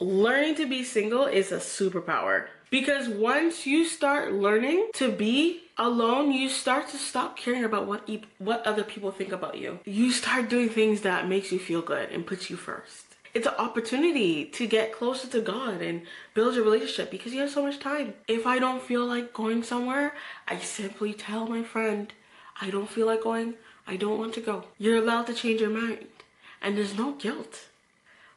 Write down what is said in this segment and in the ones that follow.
Learning to be single is a superpower. Because once you start learning to be alone, you start to stop caring about what other people think about you. You start doing things that makes you feel good and puts you first. It's an opportunity to get closer to God and build a relationship because you have so much time. If I don't feel like going somewhere, I simply tell my friend, I don't feel like going, I don't want to go. You're allowed to change your mind. And there's no guilt.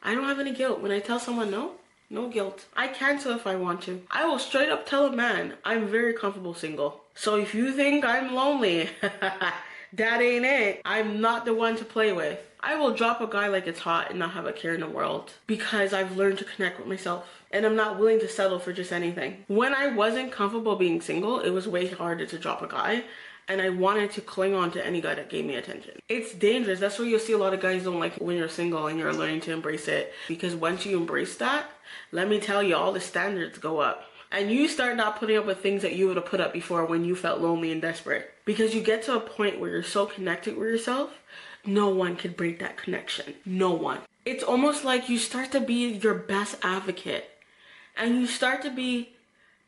I don't have any guilt. When I tell someone no, no guilt. I cancel if I want to. I will straight up tell a man, I'm very comfortable single. So if you think I'm lonely, that ain't it. I'm not the one to play with. I will drop a guy like it's hot and not have a care in the world because I've learned to connect with myself and I'm not willing to settle for just anything. When I wasn't comfortable being single, it was way harder to drop a guy and I wanted to cling on to any guy that gave me attention. It's dangerous. That's why you'll see a lot of guys don't like when you're single and you're learning to embrace it, because once you embrace that, let me tell you, all the standards go up. And you start not putting up with things that you would have put up before when you felt lonely and desperate. Because you get to a point where you're so connected with yourself, no one can break that connection. No one. It's almost like you start to be your best advocate. And you start to be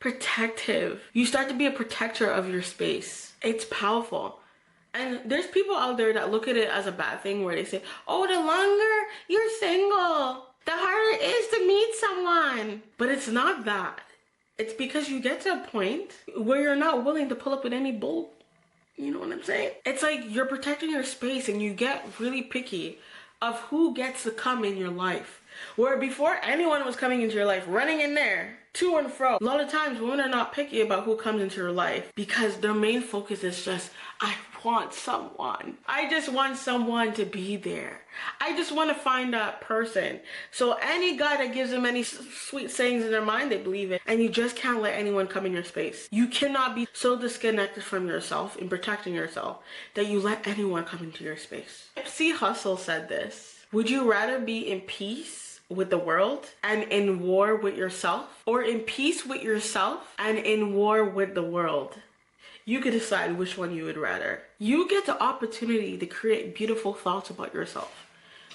protective. You start to be a protector of your space. It's powerful. And there's people out there that look at it as a bad thing where they say, oh, the longer you're single, the harder it is to meet someone. But it's not that. It's because you get to a point where you're not willing to pull up with any bull. You know what I'm saying? It's like you're protecting your space and you get really picky of who gets to come in your life. Where before anyone was coming into your life, running in there, to and fro. A lot of times women are not picky about who comes into your life because their main focus is just, I want someone. I just want someone to be there. I just want to find that person. So any guy that gives them any sweet sayings in their mind, they believe it. And you just can't let anyone come in your space. You cannot be so disconnected from yourself in protecting yourself that you let anyone come into your space. Nipsey Hussle said this. Would you rather be in peace with the world and in war with yourself, or in peace with yourself and in war with the world? You could decide which one you would rather. You get the opportunity to create beautiful thoughts about yourself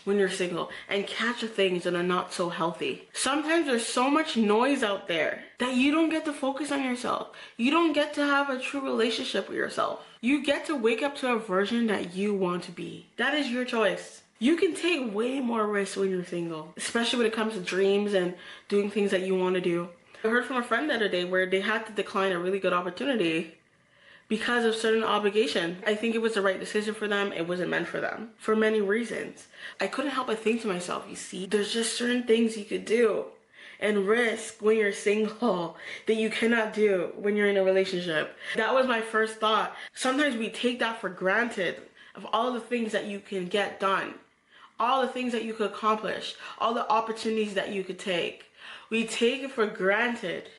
when you're single and catch the things that are not so healthy. Sometimes there's so much noise out there that you don't get to focus on yourself. You don't get to have a true relationship with yourself. You get to wake up to a version that you want to be. That is your choice. You can take way more risks when you're single, especially when it comes to dreams and doing things that you want to do. I heard from a friend the other day where they had to decline a really good opportunity because of certain obligation. I think it was the right decision for them. It wasn't meant for them for many reasons. I couldn't help but think to myself, you see, there's just certain things you could do and risk when you're single that you cannot do when you're in a relationship. That was my first thought. Sometimes we take that for granted, of all the things that you can get done, all the things that you could accomplish, all the opportunities that you could take. We take it for granted